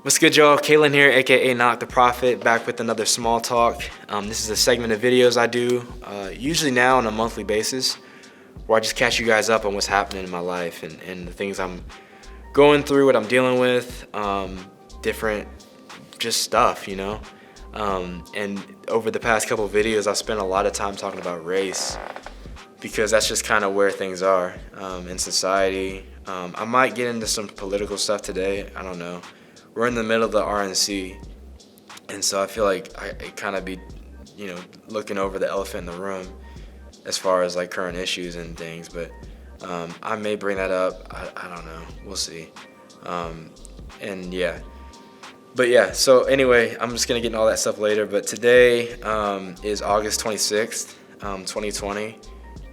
What's good, y'all? Kalen here, aka Knock the Prophet, back with another small talk. This is a segment of videos I do, usually now on a monthly basis, where I just catch you guys up on what's happening in my life and the things I'm going through, what I'm dealing with, different just stuff, you know? And over the past couple of videos, I've spent a lot of time talking about race, because that's just kind of where things are in society. I might get into some political stuff today, I don't know. We're in the middle of the RNC, and so I feel like I kind of be, looking over the elephant in the room as far as like current issues and things, but I may bring that up, I don't know, we'll see. So anyway, I'm just gonna get into all that stuff later, but today is August 26th, 2020.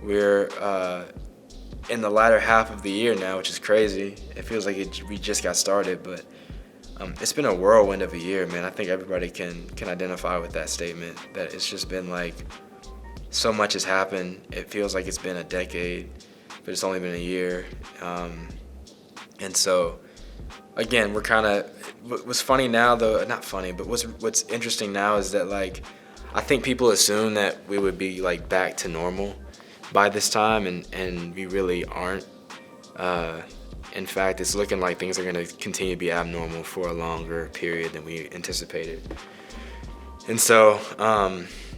We're in the latter half of the year now, which is crazy. It feels like we just got started, but it's been a whirlwind of a year, man. I think everybody can identify with that statement, that it's just been like so much has happened. It feels like it's been a decade, but it's only been a year. And so, again, we're kind of, what's funny now though, not funny, but what's interesting now is that like, I think people assume that we would be like back to normal by this time, and we really aren't. In fact, it's looking like things are going to continue to be abnormal for a longer period than we anticipated. And so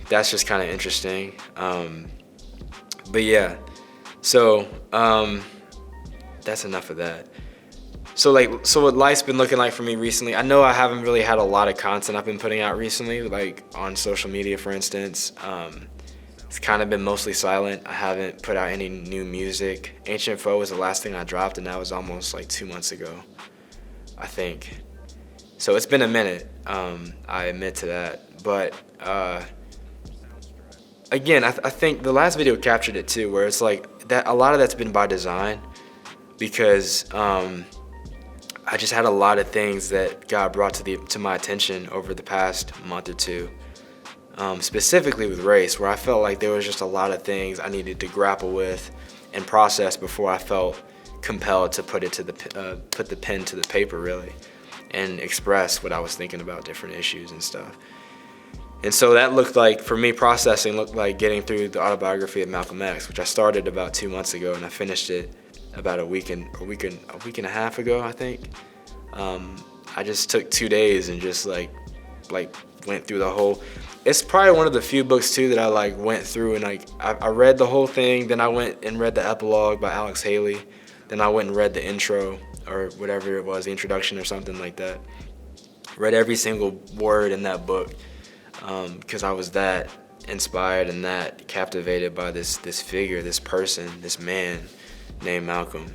that's just kind of interesting. But yeah, so that's enough of that. So what life's been looking like for me recently, I know I haven't really had a lot of content I've been putting out recently, like on social media, for instance. It's kind of been mostly silent. I haven't put out any new music. Ancient Foe was the last thing I dropped, and that was almost like 2 months ago, I think. So it's been a minute, I admit to that. But again, I think the last video captured it too, where it's like that. A lot of that's been by design, because I just had a lot of things that God brought to my attention over the past month or two. Specifically with race, where I felt like there was just a lot of things I needed to grapple with and process before I felt compelled to put the pen to the paper, really, and express what I was thinking about different issues and stuff. And so that looked like, for me, processing looked like getting through the autobiography of Malcolm X, which I started about 2 months ago, and I finished it about a week and a half ago, I think. I just took 2 days and just like went through the whole. It's probably one of the few books too that I like went through and like I read the whole thing, then I went and read the epilogue by Alex Haley, then I went and read the intro or whatever it was, the introduction or something like that. Read every single word in that book, because I was that inspired and that captivated by this figure, this person, this man named Malcolm,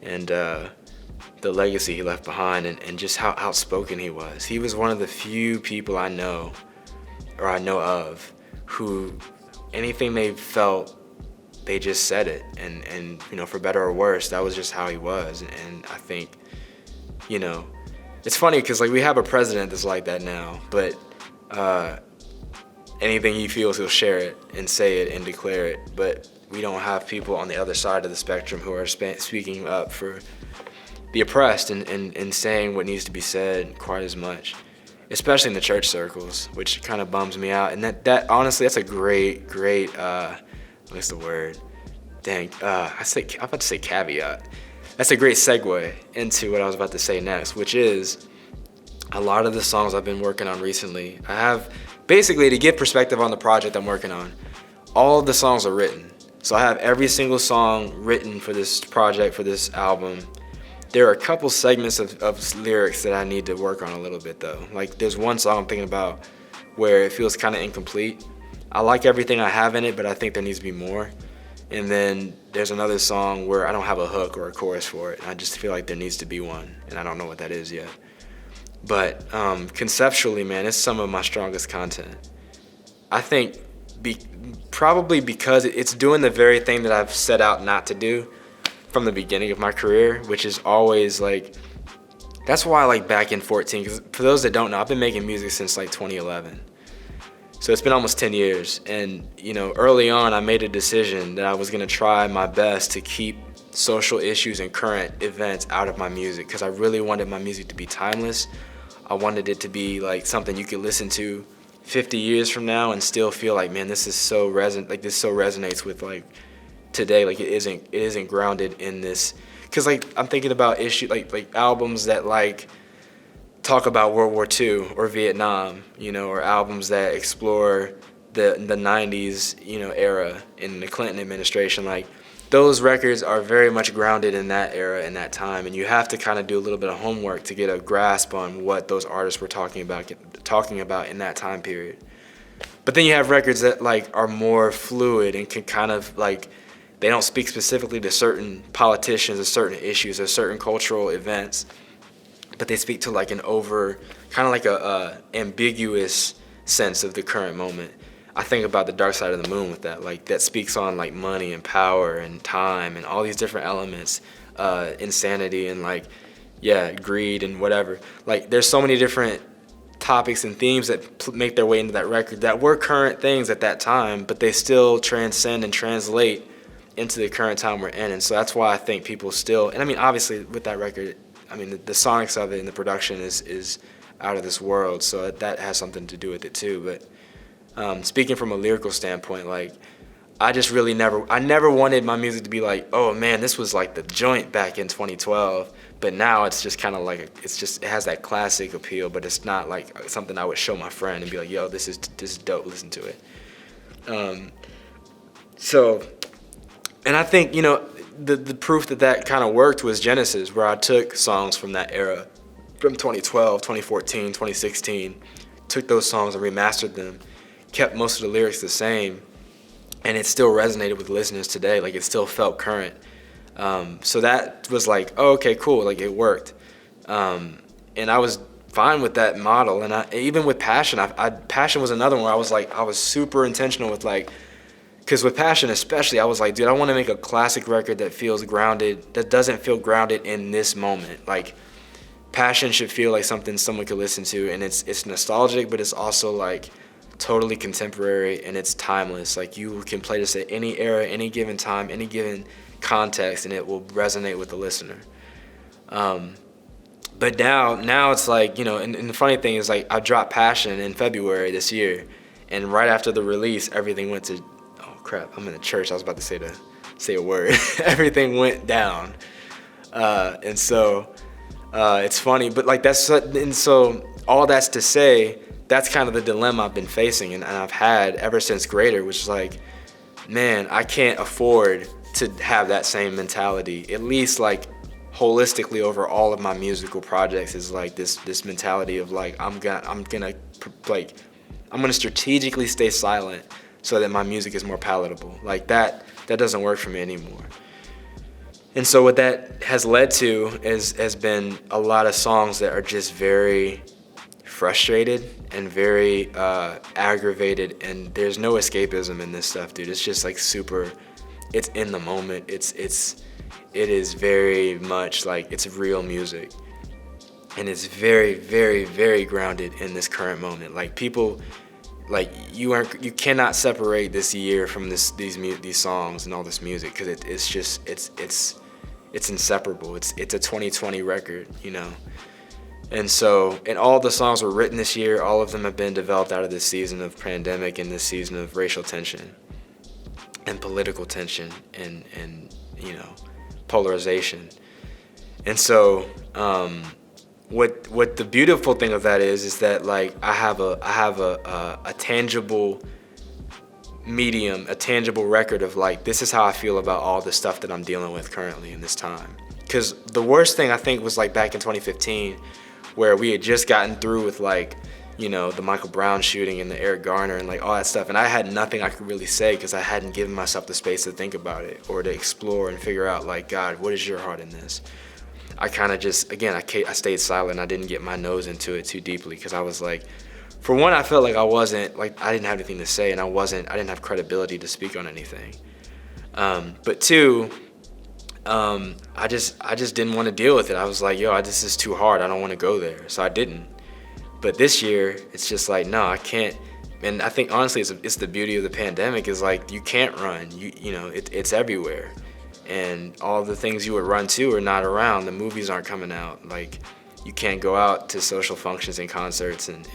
and the legacy he left behind, and just how outspoken he was. He was one of the few people I know of who anything they felt, they just said it, and for better or worse, that was just how he was. And I think, it's funny because like we have a president that's like that now, but anything he feels, he'll share it and say it and declare it. But we don't have people on the other side of the spectrum who are speaking up for the oppressed and saying what needs to be said quite as much, especially in the church circles, which kind of bums me out. And that honestly, that's a great, what's the word? I'm about to say caveat. That's a great segue into what I was about to say next, which is a lot of the songs I've been working on recently. I have, basically, to give perspective on the project I'm working on, all of the songs are written. So I have every single song written for this project, for this album. There are a couple segments of lyrics that I need to work on a little bit though. Like there's one song I'm thinking about where it feels kind of incomplete. I like everything I have in it, but I think there needs to be more. And then there's another song where I don't have a hook or a chorus for it. I just feel like there needs to be one, and I don't know what that is yet. But conceptually, man, it's some of my strongest content. I think probably because it's doing the very thing that I've set out not to do from the beginning of my career, which is always like, that's why I like back in 14, because for those that don't know, I've been making music since like 2011. So it's been almost 10 years. And, early on, I made a decision that I was gonna try my best to keep social issues and current events out of my music, because I really wanted my music to be timeless. I wanted it to be like something you could listen to 50 years from now and still feel like, man, this is so this so resonates with like today. Like it isn't grounded in this, because like I'm thinking about like albums that like talk about World War II or Vietnam, or albums that explore the 90s, era in the Clinton administration. Like those records are very much grounded in that era and that time, and you have to kind of do a little bit of homework to get a grasp on what those artists were talking about in that time period. But then you have records that like are more fluid and can kind of like, they don't speak specifically to certain politicians or certain issues or certain cultural events, but they speak to like an kind of like a ambiguous sense of the current moment. I think about The Dark Side of the Moon with that. Like that speaks on like money and power and time and all these different elements, insanity and like, greed and whatever. Like there's so many different topics and themes that make their way into that record that were current things at that time, but they still transcend and translate into the current time we're in. And so that's why I think people still, and I mean, obviously with that record, I mean, the sonics of it and the production is out of this world, so that has something to do with it too. But speaking from a lyrical standpoint, like I never wanted my music to be like, oh man, this was like the joint back in 2012, but now it's just kind of like, it has that classic appeal, but it's not like something I would show my friend and be like, yo, this is dope, listen to it. So, and I think, the proof that kind of worked was Genesis, where I took songs from that era, from 2012, 2014, 2016, took those songs and remastered them, kept most of the lyrics the same, and it still resonated with listeners today. Like it still felt current. So that was like, oh, okay, cool. Like it worked. And I was fine with that model. And even with Passion, Passion was another one where I was super intentional with like, because with Passion especially, I was like, dude, I want to make a classic record that feels grounded, that doesn't feel grounded in this moment. Like Passion should feel like something someone could listen to, and it's nostalgic, but it's also like totally contemporary and it's timeless. Like you can play this at any era, any given time, any given context, and it will resonate with the listener. But now it's like, and the funny thing is like I dropped Passion in February this year, and right after the release, everything went to, oh crap, I'm in the church. I was about to say a word. Everything went down. And so it's funny, but like and so all that's to say, that's kind of the dilemma I've been facing and I've had ever since Greater, which is like, man, I can't afford to have that same mentality, at least like holistically over all of my musical projects, is like this mentality of like, I'm gonna strategically stay silent so that my music is more palatable. Like that doesn't work for me anymore. And so what that has led to has been a lot of songs that are just very frustrated and very aggravated, and there's no escapism in this stuff, dude. It's just like it's in the moment. It is very much like it's real music, and it's very, very, very grounded in this current moment. Like people, like you cannot separate this year from these songs and all this music, because it's inseparable. It's a 2020 record, And all the songs were written this year. All of them have been developed out of this season of pandemic and this season of racial tension and political tension and polarization. And so what the beautiful thing of that is that like I have a tangible medium, a tangible record of like, this is how I feel about all the stuff that I'm dealing with currently in this time. Because the worst thing I think was like back in 2015, where we had just gotten through with like, the Michael Brown shooting and the Eric Garner and like all that stuff. And I had nothing I could really say because I hadn't given myself the space to think about it or to explore and figure out like, God, what is your heart in this? I kind of just, again, I stayed silent. I didn't get my nose into it too deeply because I was like, for one, I felt like I didn't have anything to say, and I didn't have credibility to speak on anything. But two, I just didn't want to deal with it. I was like, yo, this is too hard. I don't want to go there. So I didn't. But this year, it's just like, no, I can't. And I think honestly, it's the beauty of the pandemic is like, you can't run. It's everywhere. And all the things you would run to are not around. The movies aren't coming out. Like, you can't go out to social functions and concerts and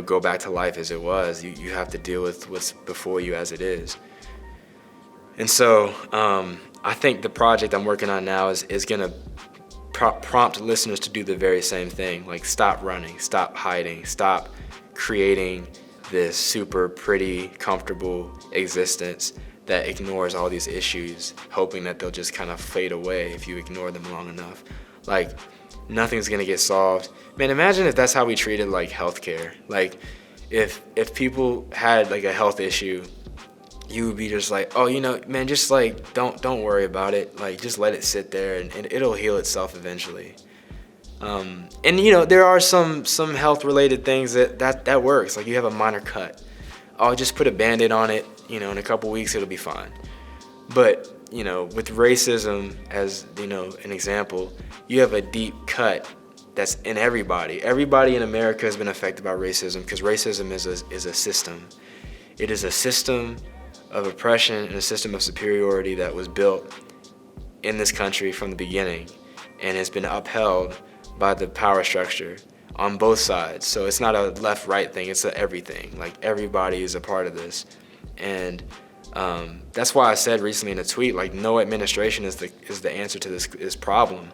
go back to life as it was. You have to deal with what's before you as it is. And so I think the project I'm working on now is going to prompt listeners to do the very same thing. Like, stop running, stop hiding, stop creating this super pretty, comfortable existence that ignores all these issues, hoping that they'll just kind of fade away if you ignore them long enough. Like, nothing's gonna get solved. Man, imagine if that's how we treated like healthcare. Like, if people had like a health issue, you would be just like, oh, man, just like don't worry about it. Like, just let it sit there and it'll heal itself eventually. And there are some health related things that works. Like, you have a minor cut, I'll just put a Band-Aid on it. In a couple weeks it'll be fine. But with racism as an example, you have a deep cut that's in everybody. Everybody in America has been affected by racism, because racism is a system. It is a system of oppression and a system of superiority that was built in this country from the beginning and has been upheld by the power structure on both sides. So it's not a left-right thing, it's a everything. Like, everybody is a part of this. And that's why I said recently in a tweet, like, no administration is the answer to this problem,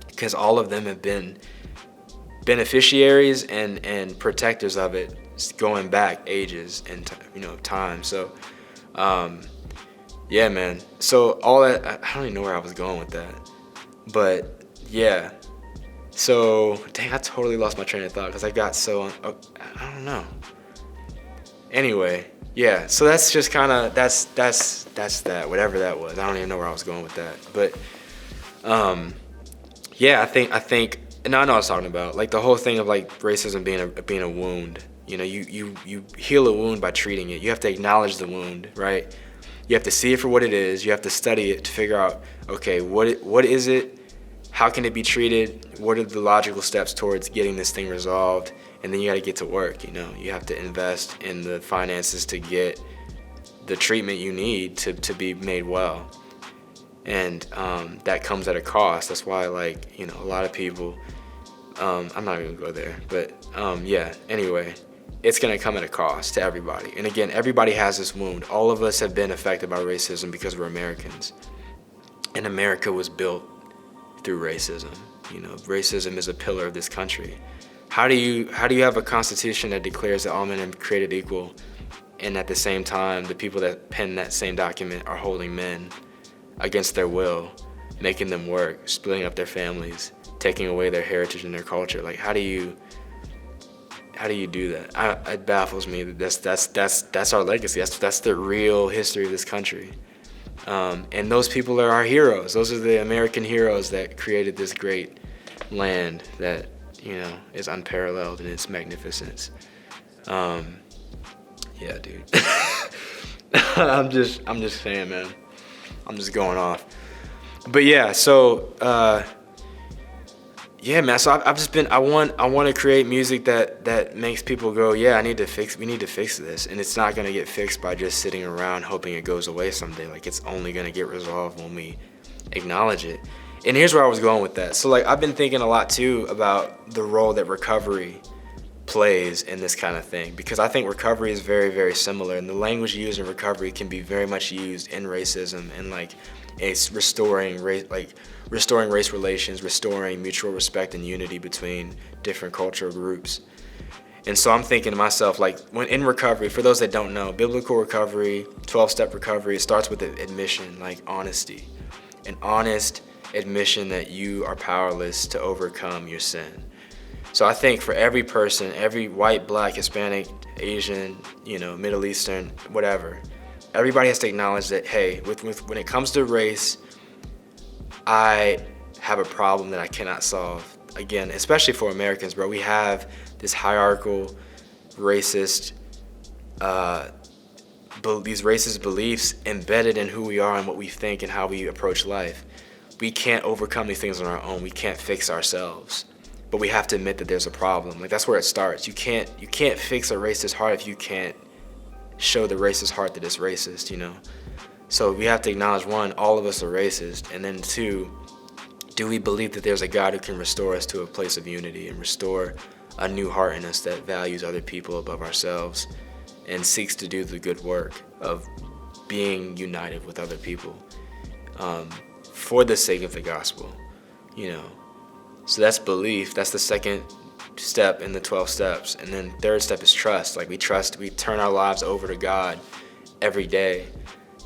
because all of them have been beneficiaries and protectors of it going back ages and time. So yeah, man. So all that, I don't even know where I was going with that, but yeah. So dang, I totally lost my train of thought because I got so I don't know. Anyway, yeah. So that's just kind of that's that, whatever that was. I don't even know where I was going with that, but yeah. I think. And I know what I was talking about, like the whole thing of like racism being a wound. You heal a wound by treating it. You have to acknowledge the wound, right? You have to see it for what it is. You have to study it to figure out, okay, what is it? How can it be treated? What are the logical steps towards getting this thing resolved? And then you got to get to work. You have to invest in the finances to get the treatment you need to be made well. And that comes at a cost. That's why, like, a lot of people, I'm not even gonna go there, but yeah, anyway, it's gonna come at a cost to everybody. And again, everybody has this wound. All of us have been affected by racism because we're Americans. And America was built through racism. Racism is a pillar of this country. How do you have a constitution that declares that all men are created equal, and at the same time, the people that pen that same document are holding men against their will, making them work, splitting up their families, taking away their heritage and their culture? Like, how do you do that? It baffles me that that's our legacy. That's the real history of this country. And those people are our heroes. Those are the American heroes that created this great land that is unparalleled in its magnificence. Yeah, dude. I'm just saying, man. I'm just going off. But yeah, so yeah, man. So I've just been. I want to create music that makes people go, yeah, we need to fix this, and it's not gonna get fixed by just sitting around hoping it goes away someday. Like, it's only gonna get resolved when we acknowledge it. And here's where I was going with that. So like, I've been thinking a lot too about the role that recovery plays in this kind of thing, because I think recovery is very, very similar, and the language used in recovery can be very much used in racism, and like it's restoring race relations, restoring mutual respect and unity between different cultural groups. And so I'm thinking to myself, like, when in recovery, for those that don't know, biblical recovery, 12-step recovery, it starts with admission, like honesty, an honest admission that you are powerless to overcome your sin. So I think for every person, every white, black, Hispanic, Asian, Middle Eastern, whatever, everybody has to acknowledge that, hey, when it comes to race, I have a problem that I cannot solve. Again, especially for Americans, bro, we have this hierarchical, racist, these racist beliefs embedded in who we are and what we think and how we approach life. We can't overcome these things on our own. We can't fix ourselves. But we have to admit that there's a problem. Like, that's where it starts. You can't fix a racist heart if you can't show the racist heart that it's racist, So we have to acknowledge, one, all of us are racist, and then two, do we believe that there's a God who can restore us to a place of unity and restore a new heart in us that values other people above ourselves and seeks to do the good work of being united with other people for the sake of the gospel, you know? So that's belief. That's the second step in the 12 steps. And then third step is trust. Like we turn our lives over to God every day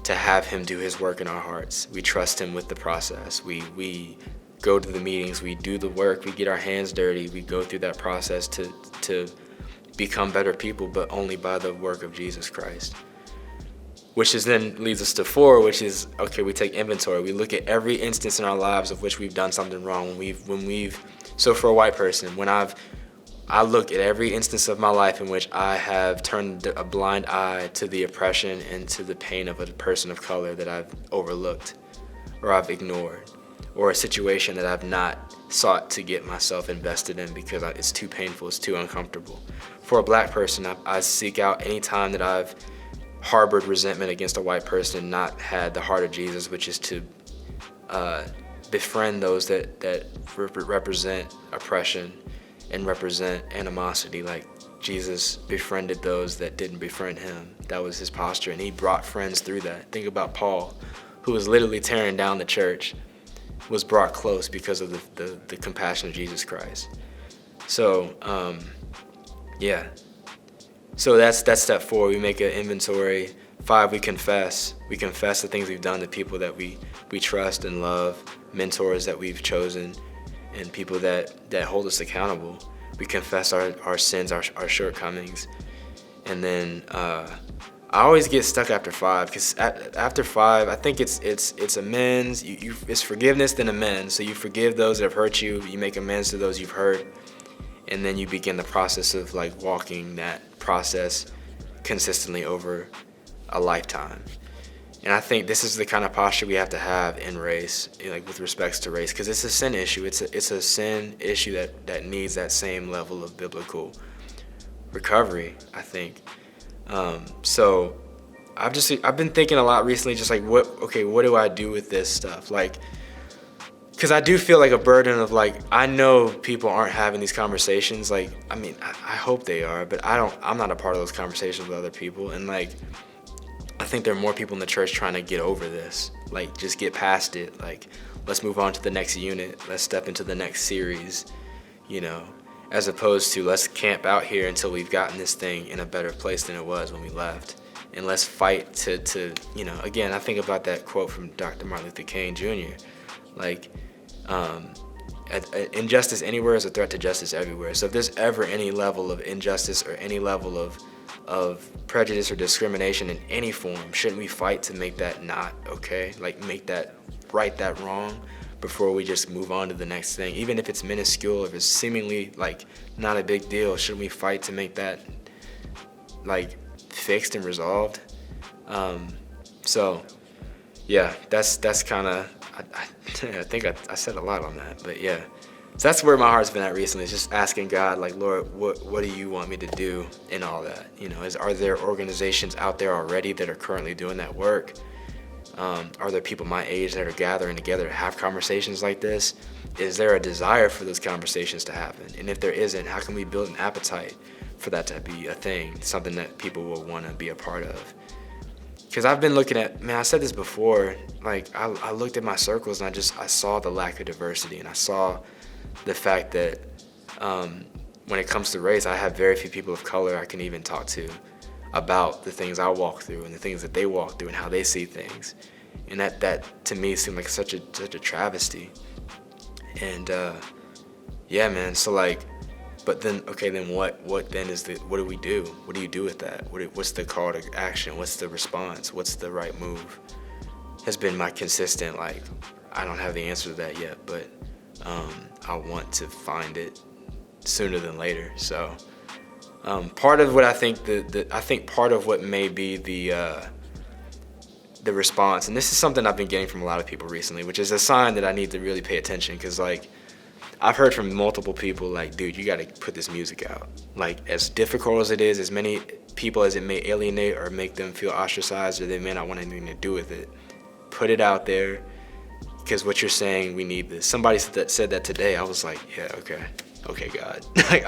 to have him do his work in our hearts. We trust him with the process. We go to the meetings, we do the work, we get our hands dirty, we go through that process to become better people, but only by the work of Jesus Christ. Which is then leads us to 4, which is, okay, we take inventory. We look at every instance in our lives of which we've done something wrong. So for a white person, I look at every instance of my life in which I have turned a blind eye to the oppression and to the pain of a person of color that I've overlooked or I've ignored, or a situation that I've not sought to get myself invested in because it's too painful, it's too uncomfortable. For a black person, I seek out any time that I've harbored resentment against a white person and not had the heart of Jesus, which is to befriend those that represent oppression and represent animosity, like Jesus befriended those that didn't befriend him. That was his posture, and he brought friends through that. Think about Paul, who was literally tearing down the church, was brought close because of the compassion of Jesus Christ. So, yeah. So that's step 4. We make an inventory. 5, we confess. We confess the things we've done to people that we trust and love, mentors that we've chosen, and people that hold us accountable. We confess our sins, our shortcomings. And then I always get stuck after 5, because after 5, I think it's amends. It's forgiveness, then amends. So you forgive those that have hurt you. You make amends to those you've hurt. And then you begin the process of like walking that process consistently over a lifetime. And I think this is the kind of posture we have to have in race, like with respects to race, because it's a sin issue. It's a sin issue that needs that same level of biblical recovery, I think. So I've been thinking a lot recently, just like what do I do with this stuff? Like, because I do feel like a burden of like, I know people aren't having these conversations. Like, I mean, I hope they are, but I'm not a part of those conversations with other people. And like, I think there are more people in the church trying to get over this. Like, just get past it. Like, let's move on to the next unit. Let's step into the next series, you know, as opposed to let's camp out here until we've gotten this thing in a better place than it was when we left. And let's fight to you know, again, I think about that quote from Dr. Martin Luther King Jr. Like, injustice anywhere is a threat to justice everywhere. So if there's ever any level of injustice or any level of prejudice or discrimination in any form, shouldn't we fight to make that not okay? Like, right that wrong before we just move on to the next thing? Even if it's minuscule, if it's seemingly like not a big deal, shouldn't we fight to make that like fixed and resolved? So yeah, that's kind of, I think I said a lot on that, but yeah. So that's where my heart's been at recently, is just asking God, like, Lord, what do you want me to do in all that? You know, are there organizations out there already that are currently doing that work? Are there people my age that are gathering together to have conversations like this? Is there a desire for those conversations to happen? And if there isn't, how can we build an appetite for that to be a thing, something that people will want to be a part of? Because I've been looking at, man, I said this before, like, I looked at my circles and I saw the lack of diversity, and I saw the fact that when it comes to race, I have very few people of color I can even talk to about the things I walk through and the things that they walk through and how they see things. And that to me seemed like such a travesty. And yeah, man, so like, but then, okay, then what then is what do we do? What do you do with that? What's the call to action? What's the response? What's the right move? Has been my consistent, like, I don't have the answer to that yet, but I want to find it sooner than later. So part of what I think I think part of what may be the response, and this is something I've been getting from a lot of people recently, which is a sign that I need to really pay attention, because like, I've heard from multiple people, like, dude, you got to put this music out. Like, as difficult as it is, as many people as it may alienate or make them feel ostracized, or they may not want anything to do with it, put it out there, because what you're saying, we need this. Somebody said that today. I was like, yeah, okay, God. Like,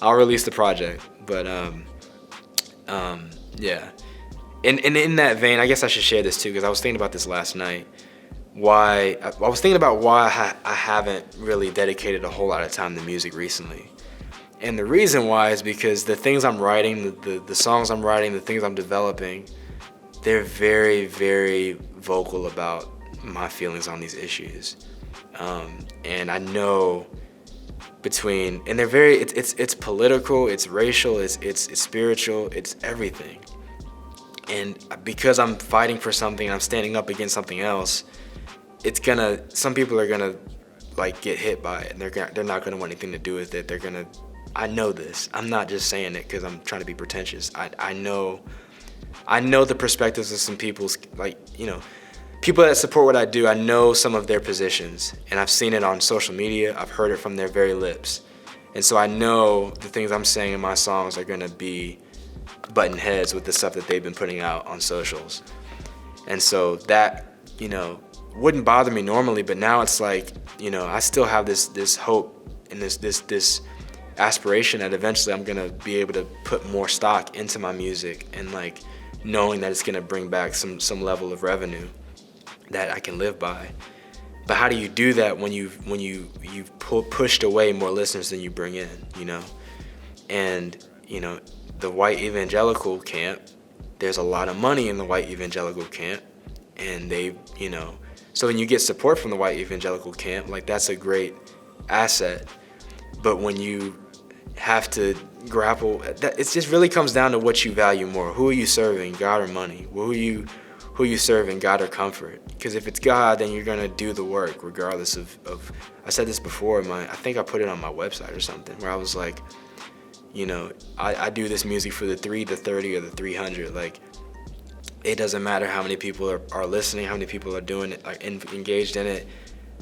I'll release the project. But yeah. And in that vein, I guess I should share this too, because I was thinking about this last night. I was thinking about why I haven't really dedicated a whole lot of time to music recently. And the reason why is because the things I'm writing, the songs I'm writing, the things I'm developing, they're very, very vocal about my feelings on these issues. And I know and they're very, it's political, it's racial, it's spiritual, it's everything. And because I'm fighting for something, I'm standing up against something else, some people are gonna like get hit by it, and they're not gonna want anything to do with it. I know this. I'm not just saying it because I'm trying to be pretentious. I know the perspectives of some people's, like, people that support what I do. I know some of their positions, and I've seen it on social media. I've heard it from their very lips. And so I know the things I'm saying in my songs are gonna be butting heads with the stuff that they've been putting out on socials. And so that, wouldn't bother me normally, but now it's like, I still have this hope and this aspiration that eventually I'm gonna be able to put more stock into my music, and like knowing that it's gonna bring back some level of revenue that I can live by. But how do you do that when you've pushed away more listeners than you bring in, And the white evangelical camp, there's a lot of money in the white evangelical camp, and so when you get support from the white evangelical camp, like, that's a great asset. But when you have to grapple, it just really comes down to what you value more. Who are you serving, God or money? Who are you serving, God or comfort? Because if it's God, then you're gonna do the work regardless of I said this before, I think I put it on my website or something, where I was like, I do this music for the 3, the 30, or the 300. Like, it doesn't matter how many people are listening, how many people are doing it, like, engaged in it.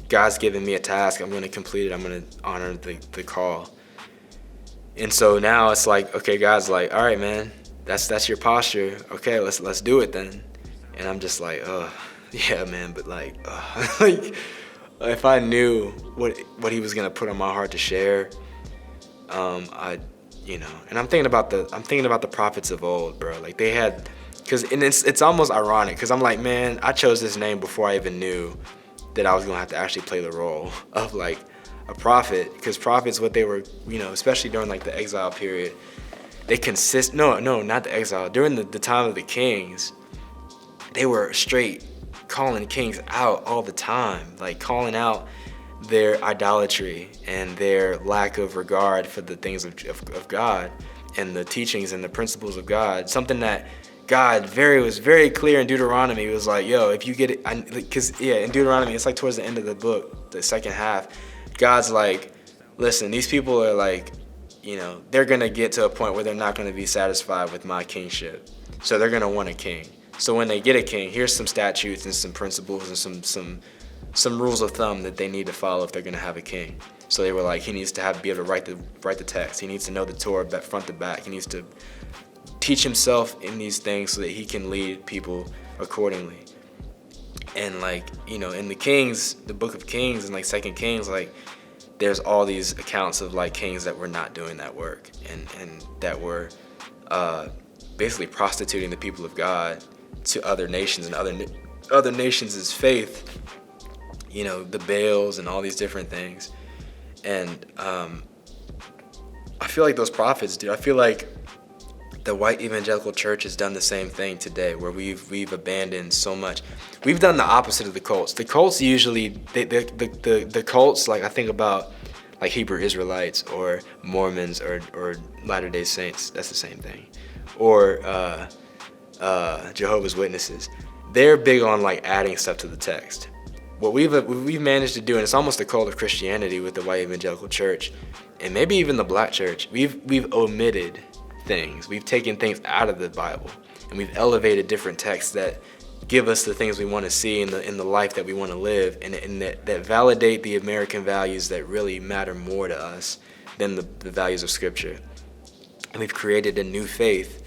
God's given me a task. I'm going to complete it. I'm going to honor the call. And so now it's like, okay, God's like, all right, man, that's your posture. Okay, let's do it then. And I'm just like, yeah, man, but like, like, if I knew what He was going to put on my heart to share, and I'm thinking about the prophets of old, bro. Like, they had, and it's almost ironic, because I'm like, man, I chose this name before I even knew that I was gonna have to actually play the role of like a prophet, because prophets, what they were, especially during like the exile period, they not the exile, during the time of the kings, they were straight calling kings out all the time, like calling out their idolatry and their lack of regard for the things of God and the teachings and the principles of God. Something that God was very clear in Deuteronomy. It was like, yo, if you get it, in Deuteronomy, it's like towards the end of the book, the second half, God's like, listen, these people are like, they're gonna get to a point where they're not gonna be satisfied with my kingship, so they're gonna want a king. So when they get a king, here's some statutes and some principles and some rules of thumb that they need to follow if they're gonna have a king. So they were like, he needs to be able to write the text. He needs to know the Torah front to back. He needs to teach himself in these things so that he can lead people accordingly. And like, in the Kings, the book of Kings and like 2 Kings, like, there's all these accounts of like kings that were not doing that work and that were basically prostituting the people of God to other nations and other nations' faith, the Baals and all these different things. And I feel like those prophets, dude, I feel like the white evangelical church has done the same thing today, where we've abandoned so much. We've done the opposite of the cults. The cults usually, the cults, like, I think about like Hebrew Israelites or Mormons or Latter-day Saints. That's the same thing. Or Jehovah's Witnesses. They're big on like adding stuff to the text. What we've managed to do, and it's almost a cult of Christianity with the white evangelical church, and maybe even the black church, we've omitted things. We've taken things out of the Bible, and we've elevated different texts that give us the things we want to see in the life that we want to live, and that validate the American values that really matter more to us than the values of Scripture. And we've created a new faith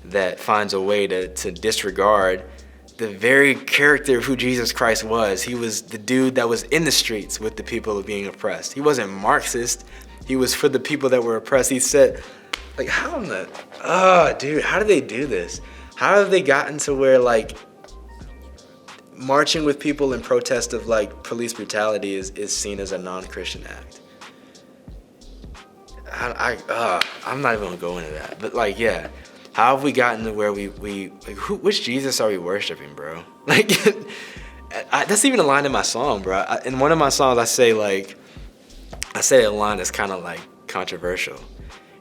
that finds a way to disregard the very character of who Jesus Christ was. He was the dude that was in the streets with the people being oppressed. He wasn't Marxist. He was for the people that were oppressed. He said, like, how in the, dude, how did they do this? How have they gotten to where, like, marching with people in protest of, like, police brutality is seen as a non-Christian act? I'm not even gonna go into that. But, like, yeah, how have we gotten to where we like, which Jesus are we worshiping, bro? Like, that's even a line in my song, bro. In one of my songs, I say a line that's kind of, like, controversial.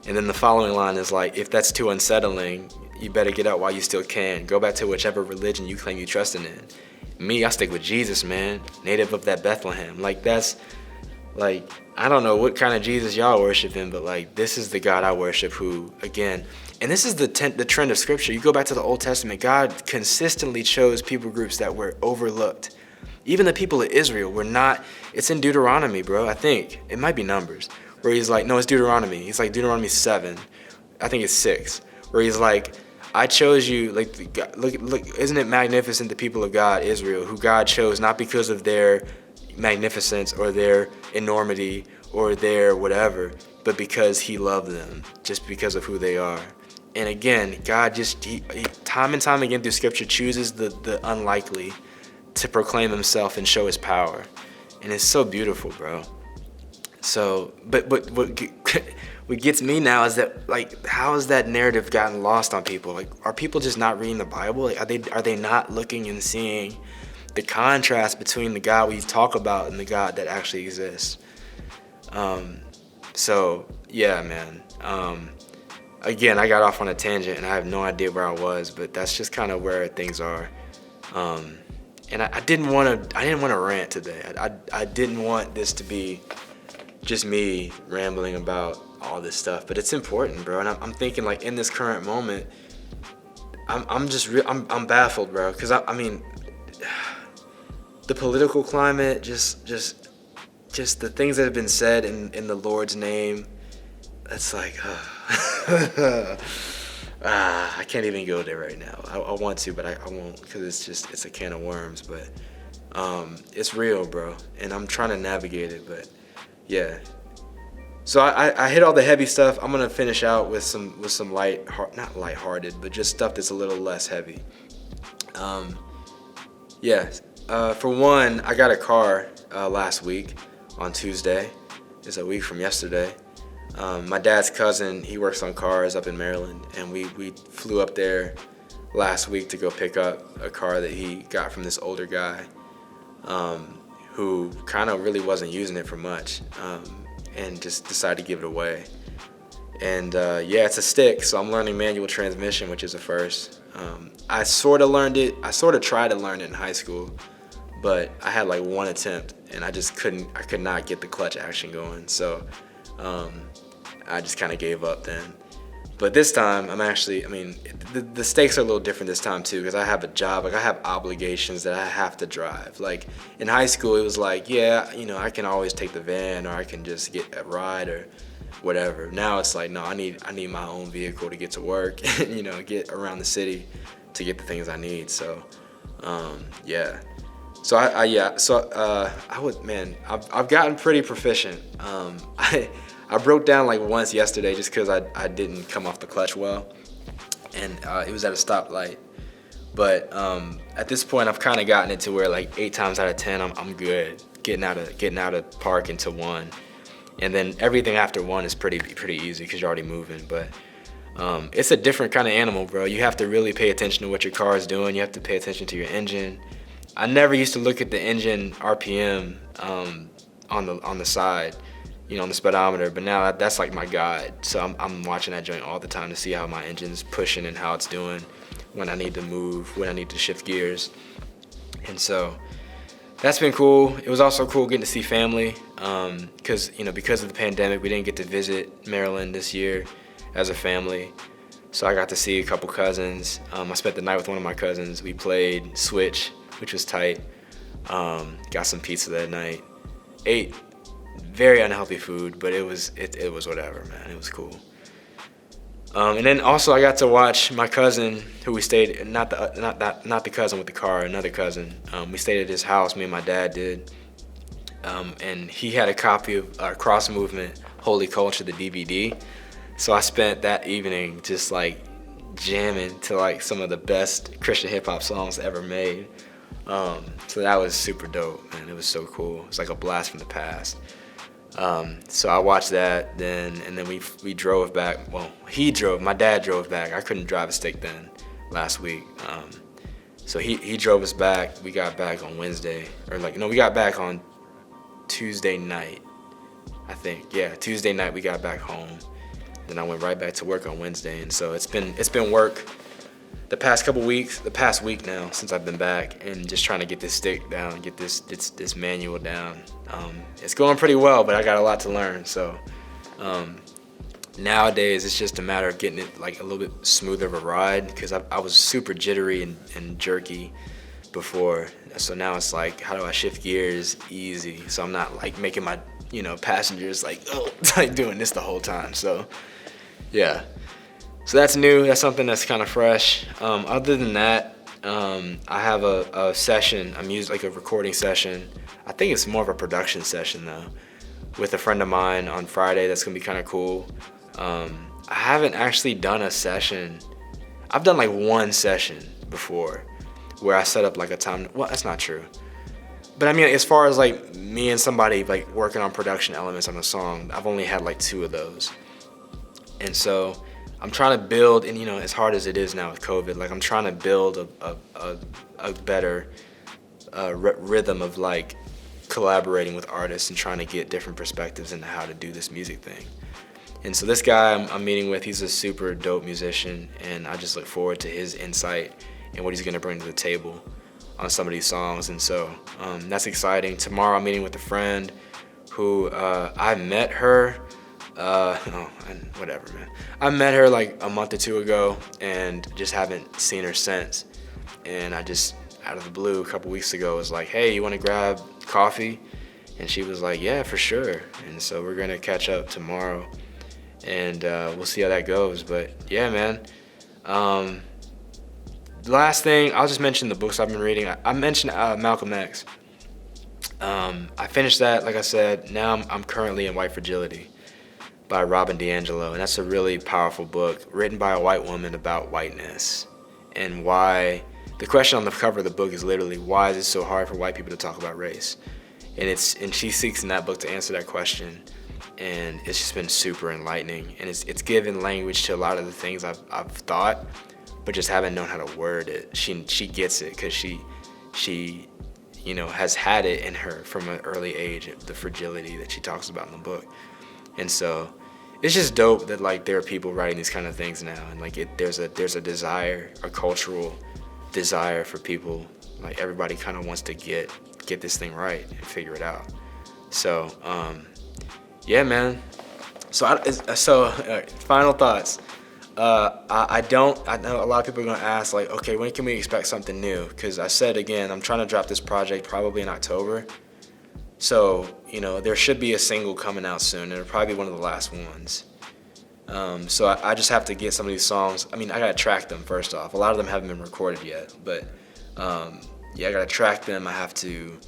And then the following line is like, if that's too unsettling, you better get out while you still can. Go back to whichever religion you claim you trusting in. Me, I stick with Jesus, man. Native of that Bethlehem. Like, that's, like, I don't know what kind of Jesus y'all worshiping, but, like, this is the God I worship who, again, and this is the trend of Scripture. You go back to the Old Testament, God consistently chose people groups that were overlooked. Even the people of Israel were not, it's in Deuteronomy, bro, I think. It might be Numbers. Where he's like, no, it's Deuteronomy. He's like, Deuteronomy 7. I think it's 6. Where he's like, I chose you, like, look, isn't it magnificent, the people of God, Israel, who God chose not because of their magnificence or their enormity or their whatever, but because he loved them, just because of who they are. And again, God just, he time and time again through Scripture chooses the unlikely to proclaim himself and show his power. And it's so beautiful, bro. So, but what gets me now is that, like, how has that narrative gotten lost on people? Like, are people just not reading the Bible? Like, are they not looking and seeing the contrast between the God we talk about and the God that actually exists? So yeah, man. Again, I got off on a tangent and I have no idea where I was, but that's just kind of where things are. And I didn't want to rant today. I didn't want this to be just me rambling about all this stuff, but it's important, bro. And I'm thinking, like, in this current moment, I'm baffled, bro, because I mean, the political climate, just the things that have been said in the Lord's name. It's like, I can't even go there right now. I want to, but I won't, because it's a can of worms. But it's real, bro, and I'm trying to navigate it. But yeah, so I hit all the heavy stuff. I'm gonna finish out with some not lighthearted, but just stuff that's a little less heavy. For one, I got a car last week on Tuesday. It's a week from yesterday. My dad's cousin, he works on cars up in Maryland, and we flew up there last week to go pick up a car that he got from this older guy who kind of really wasn't using it for much, and just decided to give it away. And it's a stick, so I'm learning manual transmission, which is a first. I sort of tried to learn it in high school, but I had like one attempt, and I could not get the clutch action going. So I just kind of gave up then. But this time, the stakes are a little different this time too, because I have a job, like I have obligations that I have to drive. Like in high school, it was like, I can always take the van, or I can just get a ride or whatever. Now it's like, no, I need my own vehicle to get to work and, get around the city to get the things I need. So, So I've gotten pretty proficient. I broke down like once yesterday just because I didn't come off the clutch well, and it was at a stoplight. But at this point, I've kind of gotten it to where like 8 times out of 10, I'm good getting out of park into 1, and then everything after 1 is pretty easy because you're already moving. But it's a different kind of animal, bro. You have to really pay attention to what your car is doing. You have to pay attention to your engine. I never used to look at the engine RPM on the side, on the speedometer, but now that's like my guide. So I'm watching that joint all the time to see how my engine's pushing and how it's doing, when I need to move, when I need to shift gears. And so that's been cool. It was also cool getting to see family, because of the pandemic, we didn't get to visit Maryland this year as a family. So I got to see a couple cousins. I spent the night with one of my cousins. We played Switch, which was tight. Got some pizza that night. Ate very unhealthy food, but it was whatever, man. It was cool. And then also I got to watch my cousin, who we stayed, not the cousin with the car, another cousin. We stayed at his house, me and my dad did. And he had a copy of Cross Movement, Holy Culture, the DVD. So I spent that evening just like jamming to like some of the best Christian hip hop songs ever made. So that was super dope, man. It was so cool. It's like a blast from the past. So I watched that then, and then we drove back. Well, my dad drove back. I couldn't drive a stick then last week. So he drove us back. We got back on Wednesday, we got back on Tuesday night, I think. Yeah, Tuesday night we got back home. Then I went right back to work on Wednesday, and so it's been work the past week now since I've been back, and just trying to get this stick down, get this manual down. It's going pretty well, but I got a lot to learn. So nowadays it's just a matter of getting it like a little bit smoother of a ride, because I was super jittery and jerky before. So now it's like, how do I shift gears easy so I'm not like making my passengers like like doing this the whole time. So yeah. So that's new. That's something that's kind of fresh. Other than that, I have a session. I'm using like a recording session. I think it's more of a production session though, with a friend of mine on Friday. That's gonna be kind of cool. I haven't actually done a session. I've done like one session before, where I set up like a time. Well, that's not true. But I mean, as far as like me and somebody like working on production elements on a song, I've only had like 2 of those. And so I'm trying to build, and as hard as it is now with COVID, like I'm trying to build a better rhythm of like collaborating with artists and trying to get different perspectives into how to do this music thing. And so this guy I'm meeting with, he's a super dope musician, and I just look forward to his insight and what he's gonna bring to the table on some of these songs. And so that's exciting. Tomorrow I'm meeting with a friend who I met her. Whatever, man. I met her like a month or 2 ago and just haven't seen her since. And I just, out of the blue, a couple weeks ago, was like, hey, you want to grab coffee? And she was like, yeah, for sure. And so we're going to catch up tomorrow, and we'll see how that goes. But yeah, man. The last thing, I'll just mention the books I've been reading. I mentioned Malcolm X. I finished that, like I said. Now I'm currently in White Fragility by Robin DiAngelo, and that's a really powerful book written by a white woman about whiteness, and why the question on the cover of the book is literally, why is it so hard for white people to talk about race? And she seeks in that book to answer that question, and it's just been super enlightening, and it's given language to a lot of the things I've thought, but just haven't known how to word it. She gets it because she has had it in her from an early age, the fragility that she talks about in the book. And so it's just dope that like there are people writing these kind of things now, and like there's a desire, a cultural desire for people. Like everybody kind of wants to get this thing right and figure it out. So yeah, man. So final thoughts. I know a lot of people are gonna ask like, okay, when can we expect something new? Because I said again, I'm trying to drop this project probably in October. So, there should be a single coming out soon, and it'll probably be one of the last ones. So I just have to get some of these songs. I mean, I gotta track them first off. A lot of them haven't been recorded yet, but yeah, I gotta track them. I have to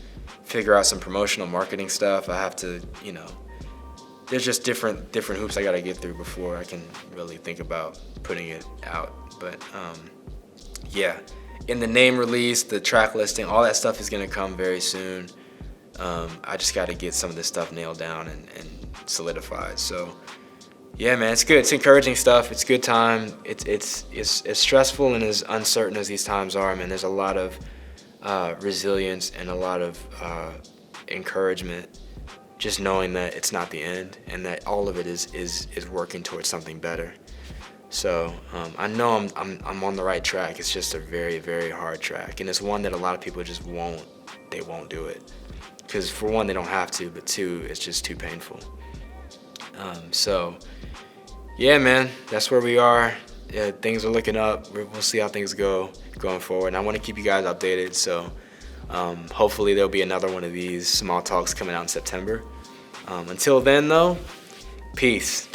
figure out some promotional marketing stuff. I have to, there's just different hoops I gotta get through before I can really think about putting it out. But yeah, in the name release, the track listing, all that stuff is gonna come very soon. I just got to get some of this stuff nailed down and solidified. So, yeah, man, it's good. It's encouraging stuff. It's good time. It's as stressful and as uncertain as these times are, man. There's a lot of resilience and a lot of encouragement, just knowing that it's not the end and that all of it is working towards something better. So I know I'm on the right track. It's just a very, very hard track, and it's one that a lot of people just won't do it. Because for one, they don't have to, but 2, it's just too painful. So, yeah, man, that's where we are. Yeah, things are looking up. We'll see how things go going forward. And I want to keep you guys updated. So, hopefully there'll be another one of these small talks coming out in September. Until then, though, peace.